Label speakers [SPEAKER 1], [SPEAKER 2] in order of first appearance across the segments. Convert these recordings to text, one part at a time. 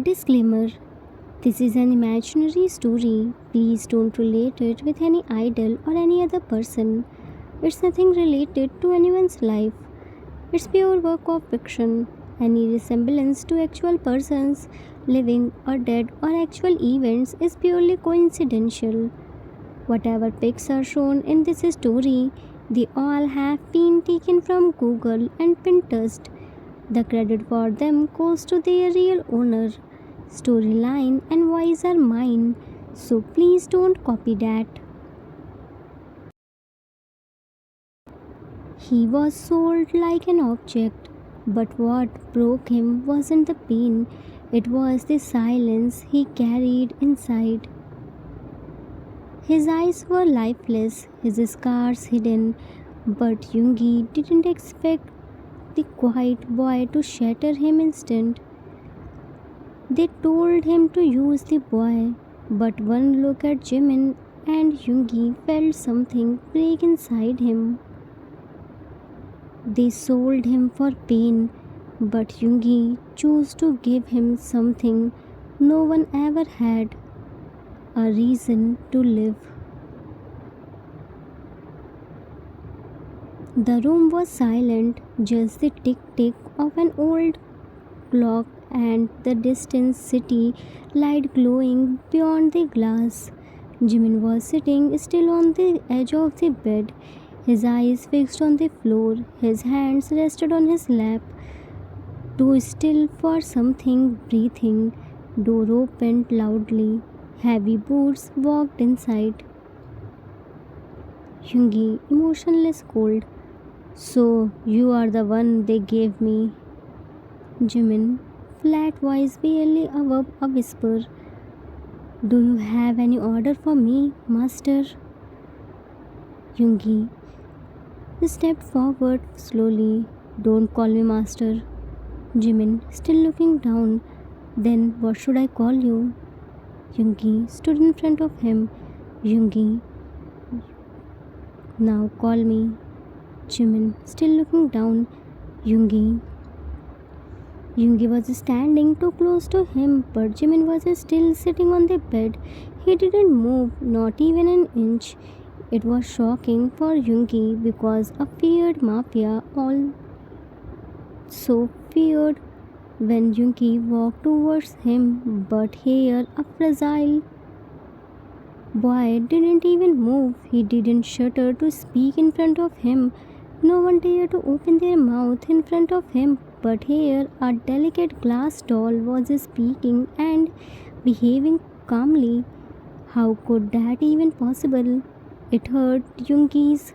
[SPEAKER 1] Disclaimer: this is an imaginary story. Please don't relate it with any idol or any other person. It's nothing related to anyone's life. It's pure work of fiction. Any resemblance to actual persons, living or dead, or actual events is purely coincidental. Whatever pics are shown in this story, they all have been taken from Google and Pinterest. The credit for them goes to their real owner. Storyline and voice are mine, so please don't copy that. He was sold like an object, but what broke him wasn't the pain, it was the silence he carried inside. His eyes were lifeless, his scars hidden, but Yoongi didn't expect the quiet boy to shatter him instant. They told him to use the boy, but one look at Jimin and Yoongi felt something break inside him. They sold him for pain, but Yoongi chose to give him something no one ever had: a reason to live. The room was silent, just the tick tick of an old clock and the distant city light glowing beyond the glass. Jimin was sitting still on the edge of the bed, his eyes fixed on the floor, his hands rested on his lap. Too still for something breathing. Door opened loudly. Heavy boots walked inside. Yoongi, emotionless, cold. So, you are the one they gave me. Jimin, flat voice barely above a whisper. Do you have any order for me, master? Yoongi stepped forward slowly. Don't call me master. Jimin, still looking down. Then what should I call you? Yoongi stood in front of him. Yoongi, now call me. Jimin, still looking down. Yoongi. Yoongi was standing too close to him, but Jimin was still sitting on the bed. He didn't move, not even an inch. It was shocking for Yoongi because a feared mafia also feared when Yoongi walked towards him, but here a fragile boy didn't even move. He didn't shudder to speak in front of him. No one dared to open their mouth in front of him, but here a delicate glass doll was speaking and behaving calmly. How could that even possible? It hurt Yoongi's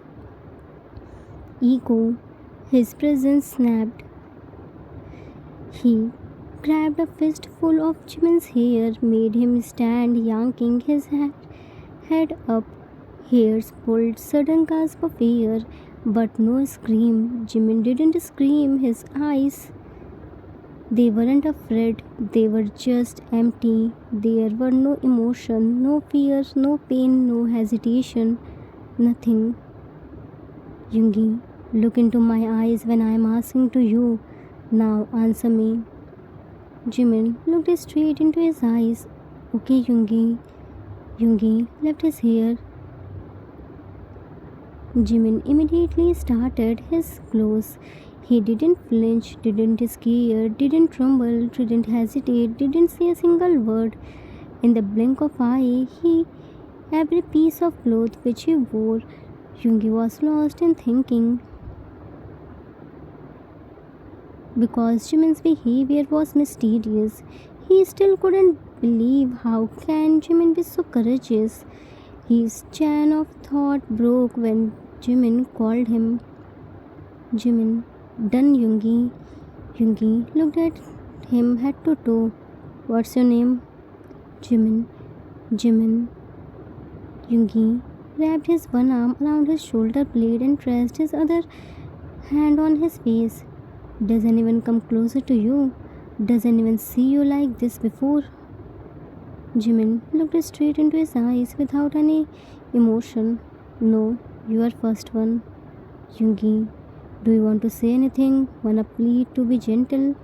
[SPEAKER 1] ego. His presence snapped. He grabbed a fistful of Jimin's hair, made him stand, yanking his head up. Hairs pulled, sudden gasp of air, but no scream. Jimin didn't scream. His eyes, they weren't afraid, they were just empty. There were no emotion, no fear, no pain, no hesitation, nothing. Yoongi, look into my eyes when I am asking to you. Now answer me. Jimin looked straight into his eyes. Okay, Yoongi. Yoongi left his hair. Jimin immediately started his clothes. He didn't flinch, didn't scare, didn't tremble, didn't hesitate, didn't say a single word. In the blink of eye, every piece of cloth which he wore, Yoongi was lost in thinking. Because Jimin's behavior was mysterious, he still couldn't believe how can Jimin be so courageous. His chain of thought broke when Jimin called him. Jimin, done, Yoongi. Yoongi looked at him head to toe. What's your name? Jimin. Jimin. Yoongi wrapped his one arm around his shoulder blade and pressed his other hand on his face. Does anyone come closer to you? Does anyone see you like this before? Jimin looked straight into his eyes without any emotion. No, you are first one. Yoongi, do you want to say anything? Wanna plead to be gentle?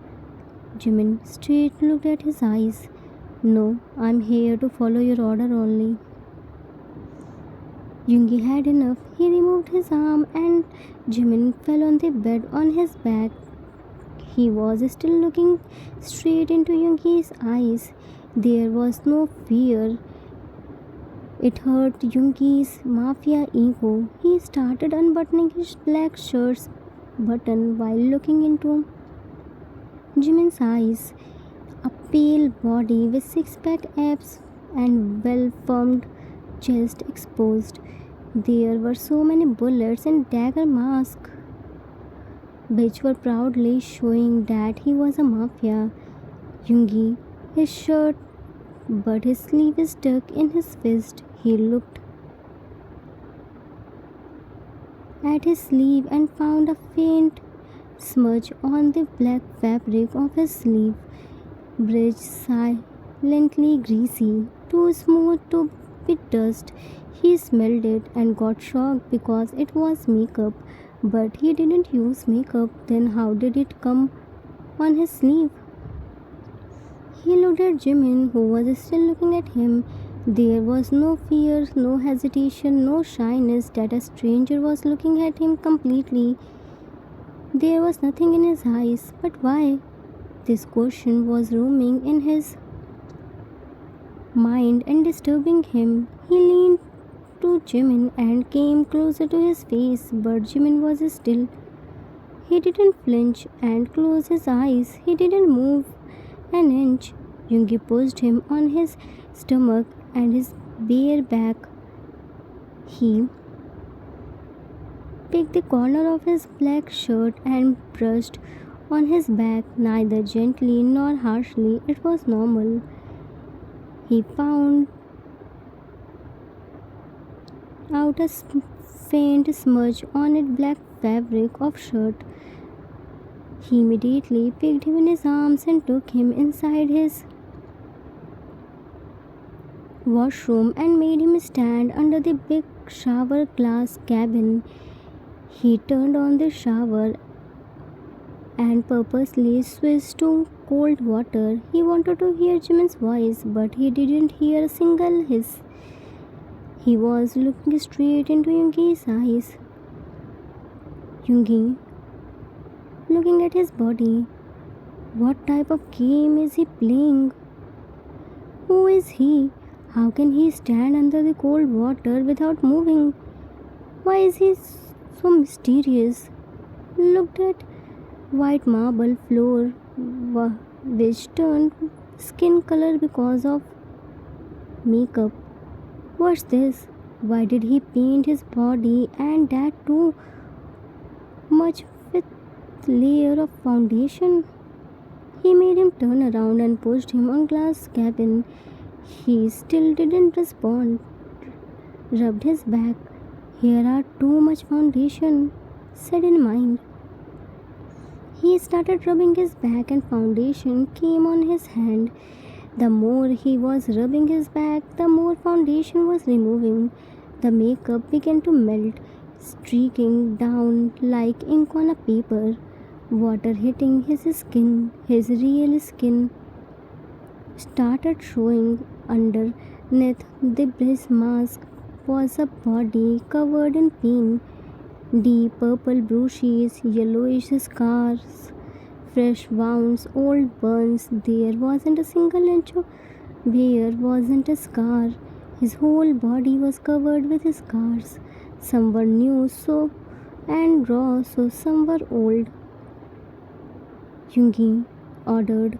[SPEAKER 1] Jimin straight looked at his eyes. No, I'm here to follow your order only. Yoongi had enough. He removed his arm and Jimin fell on the bed on his back. He was still looking straight into Yoongi's eyes. There was no fear. It hurt Yoongi's mafia ego. He started unbuttoning his black shirt's button while looking into Jimin's eyes. A pale body with six-pack abs and well-formed chest exposed. There were so many bullets and dagger masks, which were proudly showing that he was a mafia. Yoongi, his shirt, but his sleeve is stuck in his fist. He looked at his sleeve and found a faint smudge on the black fabric of his sleeve. Bridge silently greasy, too smooth to be dust. He smelled it and got shocked because it was makeup. But he didn't use makeup. Then how did it come on his sleeve? He looked at Jimin, who was still looking at him. There was no fear, no hesitation, no shyness that a stranger was looking at him completely. There was nothing in his eyes. But why? This question was roaming in his mind and disturbing him. He leaned to Jimin and came closer to his face, but Jimin was still. He didn't flinch and close his eyes. He didn't move an inch. Yoongi pushed him on his stomach and his bare back. He picked the corner of his black shirt and brushed on his back, neither gently nor harshly. It was normal. He found out a faint smudge on its black fabric of shirt. He immediately picked him in his arms and took him inside his washroom and made him stand under the big shower glass cabin. He turned on the shower and purposely switched to cold water. He wanted to hear Jimin's voice, but he didn't hear a single hiss. He was looking straight into Yoongi's eyes. Yoongi, looking at his body. What type of game is he playing? Who is he? How can he stand under the cold water without moving? Why is he so mysterious? Looked at white marble floor which turned skin color because of makeup. What's this? Why did he paint his body and that too much with layer of foundation? He made him turn around and pushed him on glass cabin. He still didn't respond. Rubbed his back. Here are too much foundation, said in mind. He started rubbing his back and foundation came on his hand. The more he was rubbing his back, the more foundation was removing. The makeup began to melt, streaking down like ink on a paper. Water hitting his skin, his real skin started showing underneath the bridge mask was a body covered in pain. Deep purple bruises, yellowish scars, fresh wounds, old burns. There wasn't a single inch where wasn't a scar. His whole body was covered with scars. Some were new so and raw, so some were old. Yoongi ordered,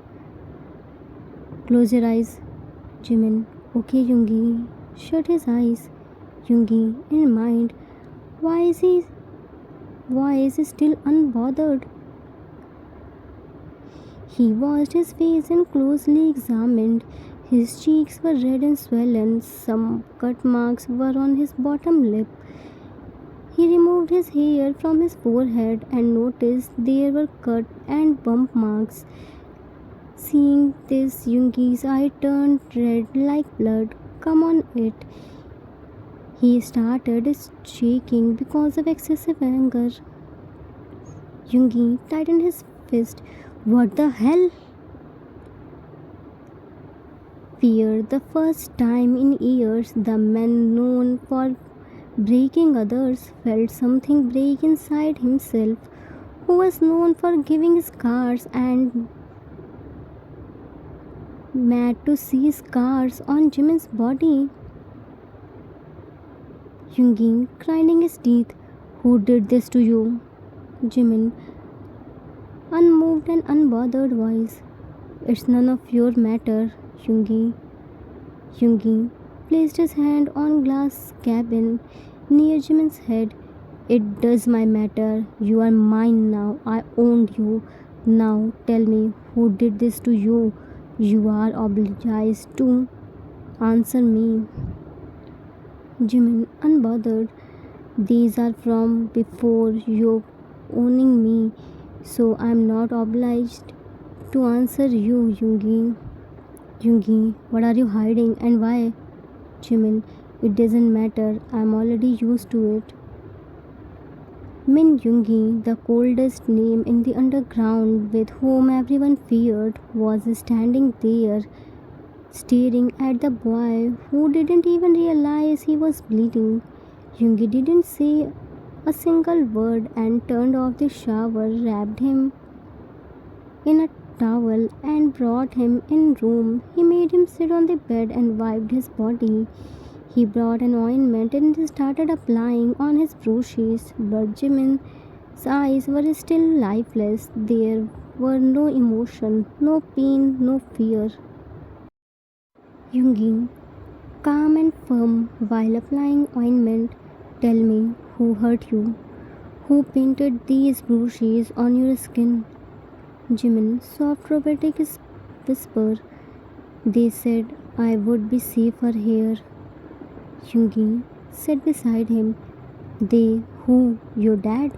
[SPEAKER 1] "Close your eyes." Jimin, "Okay, Yoongi." Shut his eyes. Yoongi, in mind, why is he still unbothered? He washed his face and closely examined. His cheeks were red and swollen. Some cut marks were on his bottom lip. He removed his hair from his forehead and noticed there were cut and bump marks. Seeing this, Yoongi's eye turned red like blood. Come on, it. He started shaking because of excessive anger. Yoongi tightened his fist. What the hell? Fear, the first time in years, the man known for breaking others felt something break inside himself, who was known for giving scars and mad to see scars on Jimin's body. Yoongi grinding his teeth. Who did this to you? Jimin, unmoved and unbothered voice. It's none of your matter, Yoongi. Yoongi placed his hand on glass cabin near Jimin's head. It does my matter. You are mine now. I owned you. Now tell me who did this to you. You are obliged to answer me. Jimin, unbothered. These are from before you owning me, so I'm not obliged to answer you, Yoongi. Yoongi, what are you hiding and why? Jimin, it doesn't matter. I'm already used to it. Min Yoongi, the coldest name in the underground with whom everyone feared, was standing there, staring at the boy who didn't even realize he was bleeding. Yoongi didn't say a single word and turned off the shower, wrapped him in a towel and brought him in room. He made him sit on the bed and wiped his body. He brought an ointment and started applying on his bruises, but Jimin's eyes were still lifeless. There were no emotion, no pain, no fear. Yoongi, calm and firm while applying ointment, tell me who hurt you? Who painted these bruises on your skin? Jimin, soft robotic whisper. They said I would be safer here. Yoongi sat beside him. They who? Your dad?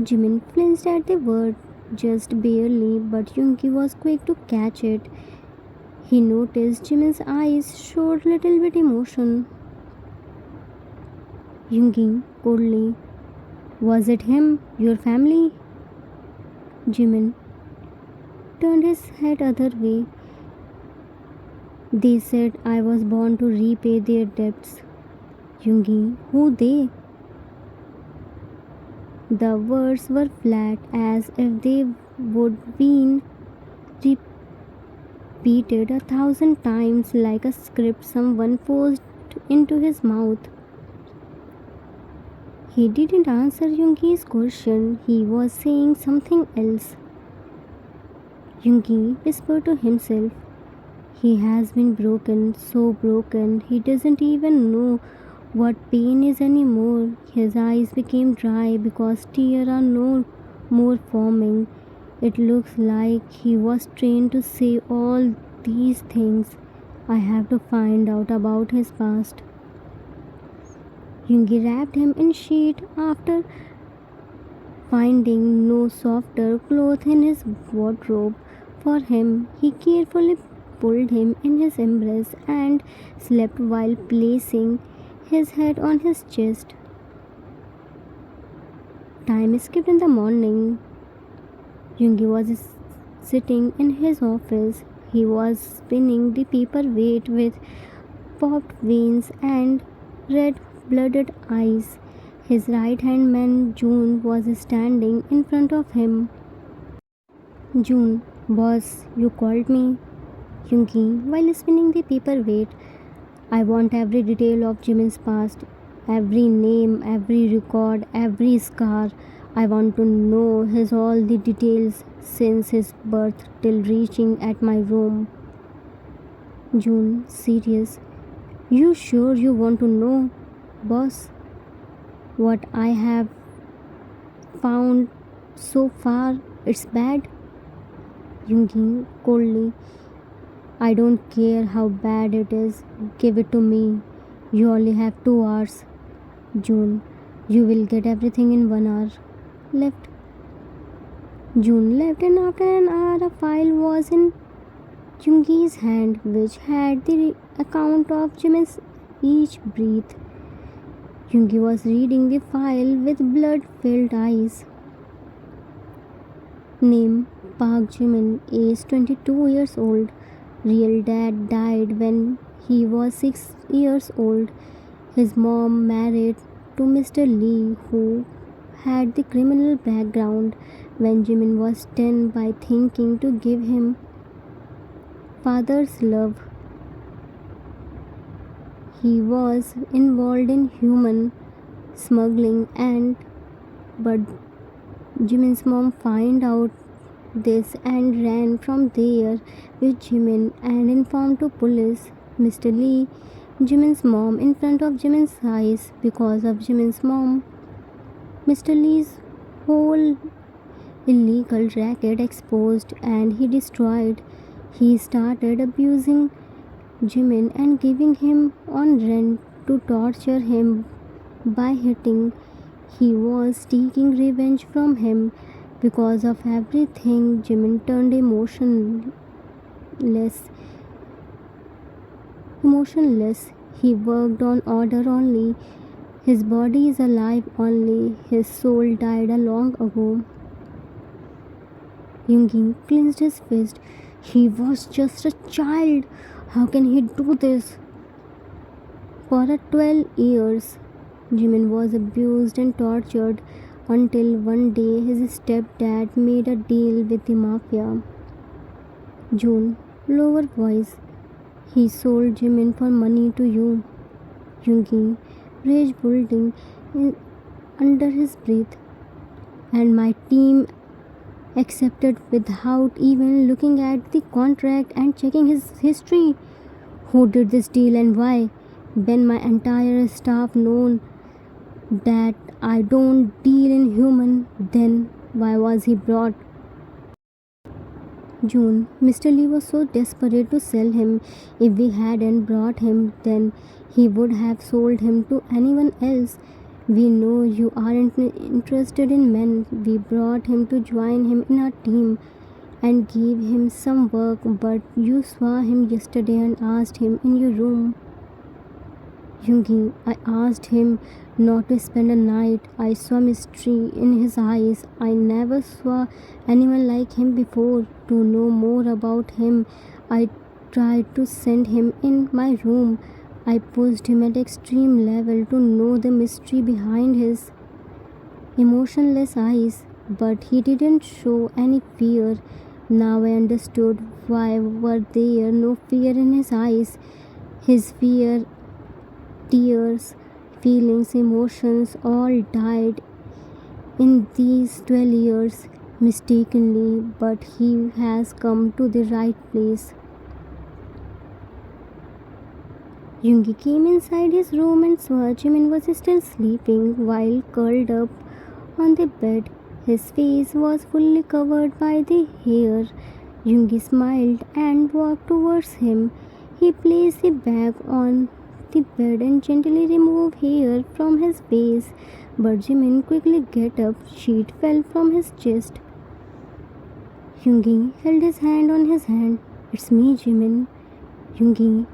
[SPEAKER 1] Jimin flinched at the word, just barely, but Yoongi was quick to catch it. He noticed Jimin's eyes showed little bit emotion. Yoongi, coldly, was it him, your family? Jimin turned his head other way. They said I was born to repay their debts. Yoongi, who they? The words were flat as if they would been repeated 1,000 times like a script someone forced into his mouth. He didn't answer Yoongi's question. He was saying something else. Yoongi whispered to himself. He has been broken, so broken, he doesn't even know what pain is anymore. His eyes became dry because tears are no more forming. It looks like he was trained to say all these things. I have to find out about his past. Yoongi wrapped him in sheet after finding no softer cloth in his wardrobe for him. He carefully pulled him in his embrace and slept while placing his head on his chest. Time skipped in the morning. Yoongi was sitting in his office. He was spinning the paperweight with popped veins and red-blooded eyes. His right-hand man June was standing in front of him. June, boss, you called me? Yoongi, while spinning the paperweight, I want every detail of Jimin's past, every name, every record, every scar. I want to know his all the details since his birth till reaching at my room. June, serious. You sure you want to know, boss? What I have found so far, it's bad. Yoongi, coldly. I don't care how bad it is. Give it to me. You only have 2 hours. June, you will get everything in 1 hour. Left. June left and after an hour a file was in Yoongi's hand which had the account of Jimin's each breath. Yoongi was reading the file with blood-filled eyes. Name Park Jimin, age 22 years old. Real dad died when he was 6 years old. His mom married to Mr. Lee, who had the criminal background. When Jimin was 10, by thinking to give him father's love, he was involved in human smuggling, and but Jimin's mom found out this and ran from there with Jimin and informed to police. Mr. Lee, Jimin's mom, in front of Jimin's eyes. Because of Jimin's mom, Mr. Lee's whole illegal racket exposed and he destroyed. He started abusing Jimin and giving him on rent to torture him by hitting. He was taking revenge from him. Because of everything, Jimin turned emotionless. He worked on order only. His body is alive only. His soul died a long ago. Yoongi clenched his fist. He was just a child. How can he do this? For 12 years, Jimin was abused and tortured until one day his stepdad made a deal with the mafia. June, lower voice. He sold Jimin for money to you. Yoongi, rage building under his breath. And my team accepted without even looking at the contract and checking his history. Who did this deal and why? When my entire staff known that I don't deal in human, then why was he brought? June, Mr. Lee was so desperate to sell him. If we hadn't brought him, then he would have sold him to anyone else. We know you aren't interested in men. We brought him to join him in our team and gave him some work, but you saw him yesterday and asked him in your room. Yoongi, I asked him not to spend a night. I saw mystery in his eyes. I never saw anyone like him before. To know more about him, I tried to send him in my room. I pushed him at extreme level to know the mystery behind his emotionless eyes, but he didn't show any fear. Now I understood why were there no fear in his eyes. His fear, tears, feelings, emotions all died in these 12 years mistakenly, but he has come to the right place. Yoongi came inside his room and saw Jimin was still sleeping while curled up on the bed. His face was fully covered by the hair. Yoongi smiled and walked towards him. He placed the bag on the bed and gently removed hair from his face. But Jimin quickly got up. Sheet fell from his chest. Yoongi held his hand on his hand. It's me, Jimin. Yoongi,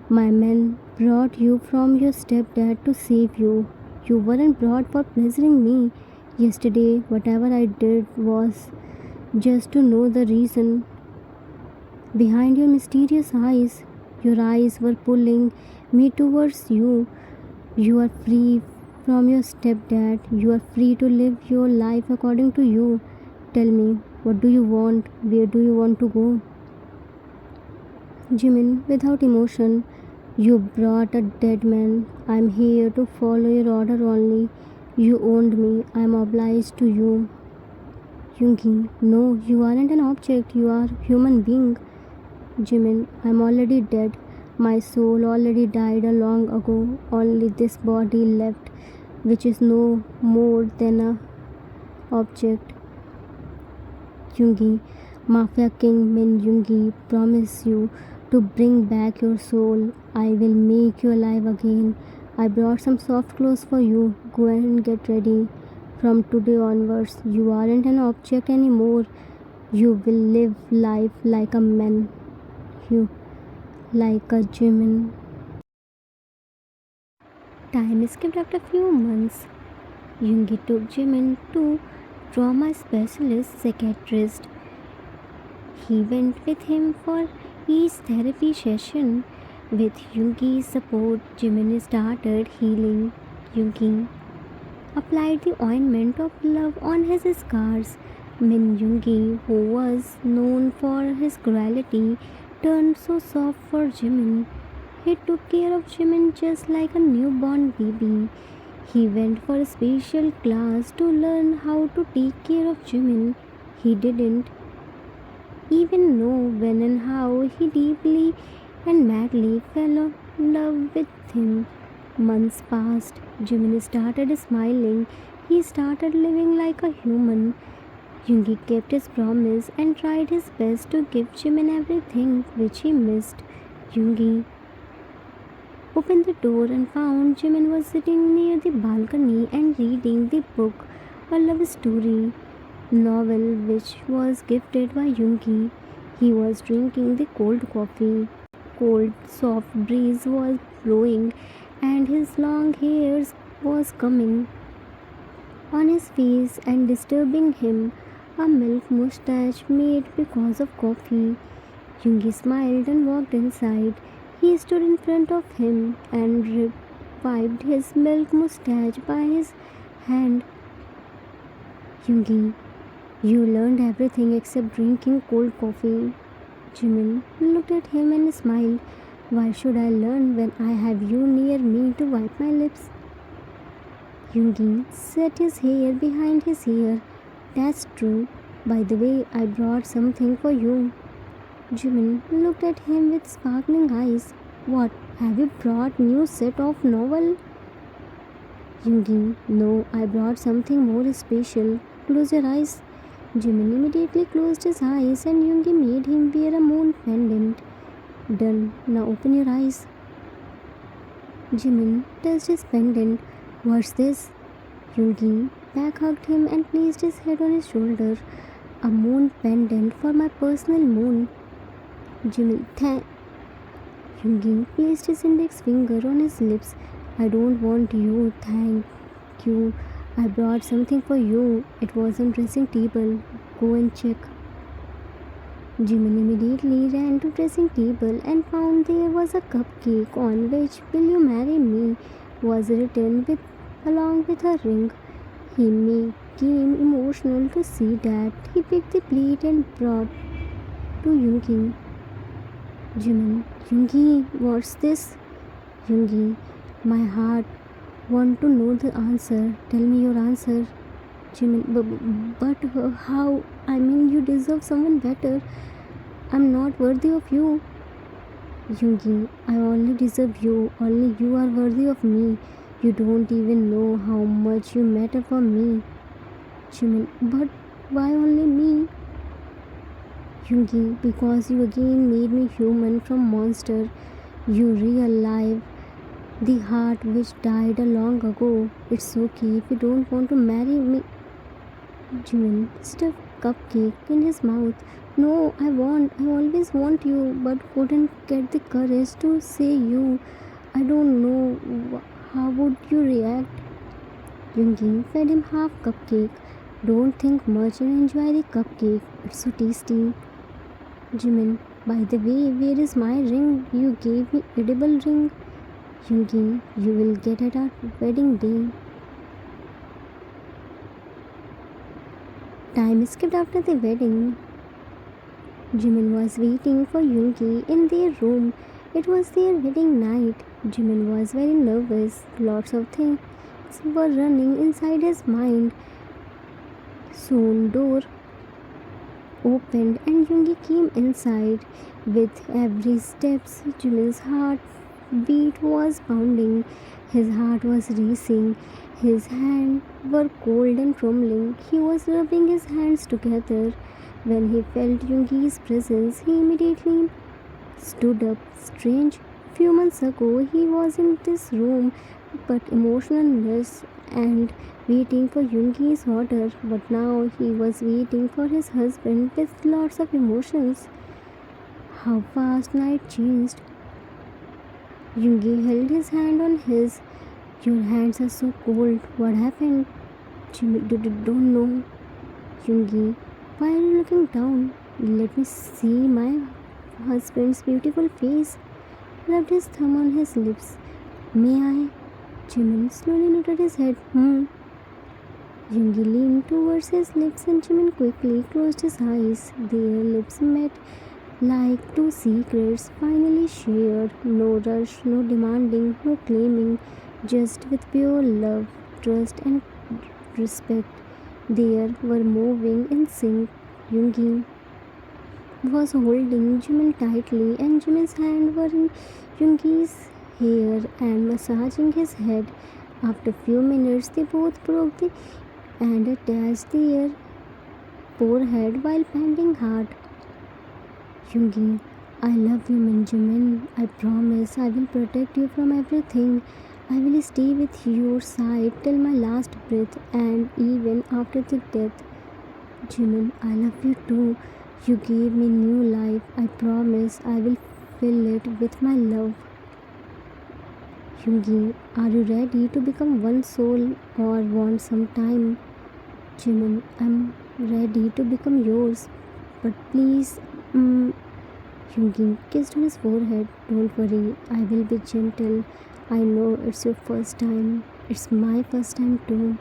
[SPEAKER 1] my men brought you from your stepdad to save you. You weren't brought for pleasuring me. Yesterday, whatever I did was just to know the reason behind your mysterious eyes. Your eyes were pulling me towards you. You are free from your stepdad. You are free to live your life according to you. Tell me, what do you want? Where do you want to go? Jimin, without emotion, you brought a dead man. I'm here to follow your order only. You owned me. I'm obliged to you. Yoongi, no, you aren't an object. You are a human being. Jimin, I'm already dead. My soul already died a long ago. Only this body left, which is no more than a object. Yoongi, Mafia King Min Yoongi, promise you to bring back your soul. I will make you alive again. I brought some soft clothes for you. Go and get ready. From today onwards, you aren't an object anymore. You will live life like a man. You like a Jimin. Time skipped after a few months. Yoongi took Jimin to trauma specialist psychiatrist. He went with him for Each therapy session, with Yoongi's support, Jimin started healing. Yoongi applied the ointment of love on his scars. Yoongi, who was known for his cruelty, turned so soft for Jimin. He took care of Jimin just like a newborn baby. He went for a special class to learn how to take care of Jimin. He didn't even know when and how he deeply and madly fell in love with him. Months passed. Jimin started smiling. He started living like a human. Yoongi kept his promise and tried his best to give Jimin everything which he missed. Yoongi opened the door and found Jimin was sitting near the balcony and reading the book, a love story novel which was gifted by Yoongi. He was drinking the cold coffee. Cold, soft breeze was blowing and his long hairs was coming on his face and disturbing him. A milk mustache made because of coffee. Yoongi smiled and walked inside. He stood in front of him and wiped his milk mustache by his hand. Yoongi, you learned everything except drinking cold coffee. Jimin looked at him and smiled. Why should I learn when I have you near me to wipe my lips? Yoongi set his hair behind his ear. That's true. By the way, I brought something for you. Jimin looked at him with sparkling eyes. What, have you brought new set of novel? Yoongi, no, I brought something more special. Close your eyes. Jimin immediately closed his eyes and Yoongi made him wear a moon pendant. Done. Now open your eyes. Jimin touched his pendant. What's this? Yoongi back hugged him and placed his head on his shoulder. A moon pendant for my personal moon. Jimin, Yoongi placed his index finger on his lips. I don't want you, thank you. I brought something for you. It was on dressing table. Go and check. Jimin immediately ran to dressing table and found there was a cupcake on which "Will you marry me?" was written along with a ring. He became emotional to see that. He picked the plate and brought to Yoongi. Jimin, Yoongi, what's this? Yoongi, my heart want to know the answer. Tell me your answer. Jimin, but how? I mean, you deserve someone better. I'm not worthy of you. Yoongi, I only deserve you. Only you are worthy of me. You don't even know how much you matter for me. Jimin, but why only me? Yoongi, because you again made me human from monster. You real-life, the heart which died a long ago. It's okay if you don't want to marry me. Jimin stuffed cupcake in his mouth. No, I always want you, but couldn't get the courage to say you. I don't know, how would you react? Yoongi fed him half cupcake. Don't think much and enjoy the cupcake. It's so tasty. Jimin, by the way, where is my ring? You gave me edible ring. Yoongi, you will get it at wedding day. Time skipped after the wedding. Jimin was waiting for Yoongi in their room. It was their wedding night. Jimin was very nervous. Lots of things were running inside his mind. Soon door opened and Yoongi came inside. With every step, Jimin's heart beat was pounding. His heart was racing. His hands were cold and trembling. He was rubbing his hands together. When he felt Yoongi's presence, he immediately stood up. Strange. Few months ago, he was in this room, but emotionless and waiting for Yoongi's order. But now he was waiting for his husband with lots of emotions. How fast night changed. Yoongi held his hand on his. Your hands are so cold. What happened? Jimmy don't know. Yoongi, why are you looking down? Let me see my husband's beautiful face, rubbed his thumb on his lips. May I? Jimin slowly nodded his head. Yoongi leaned towards his lips and Jimin quickly closed his eyes. Their lips met like two secrets finally shared. No rush, no demanding, no claiming, just with pure love, trust, and respect. They were moving in sync. Yoongi was holding Jimin tightly, and Jimin's hands were in Yoongi's hair and massaging his head. After a few minutes, they both broke and attached their forehead while panting hard. Yoongi, I love you, Minmin. I promise I will protect you from everything. I will stay with your side till my last breath and even after the death. Jimin, I love you too. You gave me new life. I promise I will fill it with my love. Yoongi, are you ready to become one soul or want some time? Jimin, I'm ready to become yours. But please, Yoongi kissed on his forehead. Don't worry, I will be gentle. I know it's your first time. It's my first time too.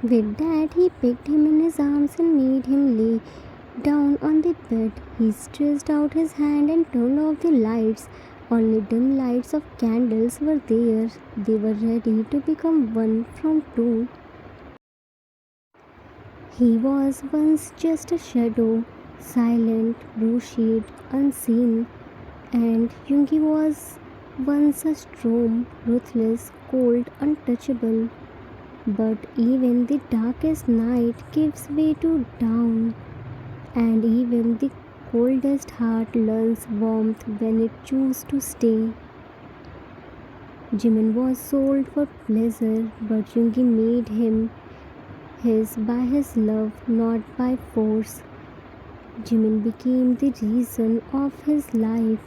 [SPEAKER 1] With that, he picked him in his arms and made him lay down on the bed. He stretched out his hand and turned off the lights. Only dim lights of candles were there. They were ready to become one from two. He was once just a shadow, silent, brushed, unseen, and Yoongi was once a storm, ruthless, cold, untouchable. But even the darkest night gives way to dawn, and even the coldest heart learns warmth when it chooses to stay. Jimin was sold for pleasure, but Yoongi made him his by his love, not by force. Jimin became the reason of his life.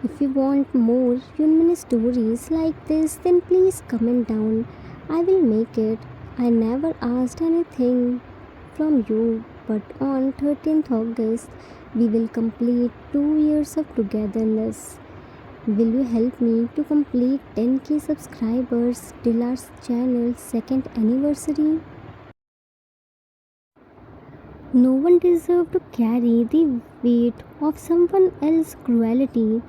[SPEAKER 1] If you want more Yoonmin stories like this, then please comment down. I will make it. I never asked anything from you, but on 13th August, we will complete 2 years of togetherness. Will you help me to complete 10k subscribers till our channel's second anniversary? No one deserves to carry the weight of someone else's cruelty.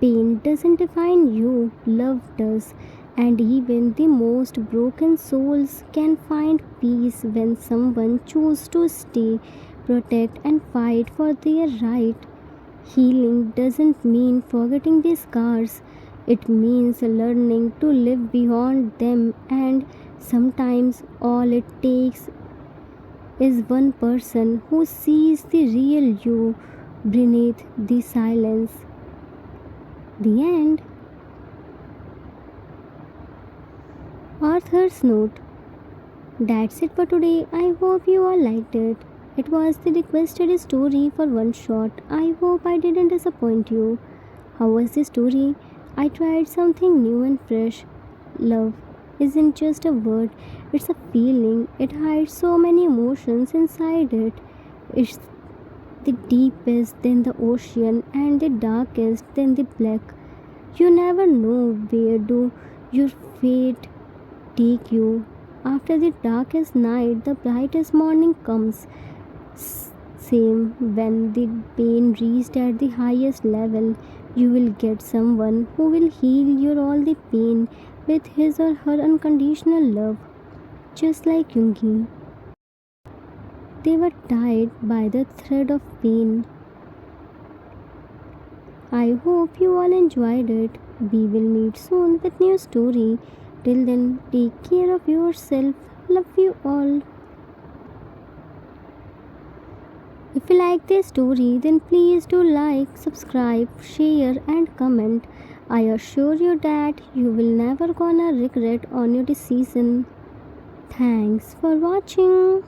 [SPEAKER 1] Pain doesn't define you, love does. And even the most broken souls can find peace when someone chooses to stay, protect, and fight for their right. Healing doesn't mean forgetting the scars, it means learning to live beyond them, and sometimes all it takes is one person who sees the real you beneath the silence. The end. Author's note. That's it for today. I hope you all liked it. It was the requested story for One Shot. I hope I didn't disappoint you. How was the story? I tried something new and fresh. Love isn't just a word, it's a feeling. It hides so many emotions inside it. It's the deepest, then the ocean, and the darkest, then the black. You never know where do your fate take you. After the darkest night, the brightest morning comes. Same when the pain reached at the highest level, you will get someone who will heal your all the pain with his or her unconditional love, just like Yoongi. They were tied by the thread of pain. I hope you all enjoyed it. We will meet soon with new story. Till then, take care of yourself. Love you all. If you like this story, then please do like, subscribe, share and comment. I assure you that you will never gonna regret on your decision. Thanks for watching.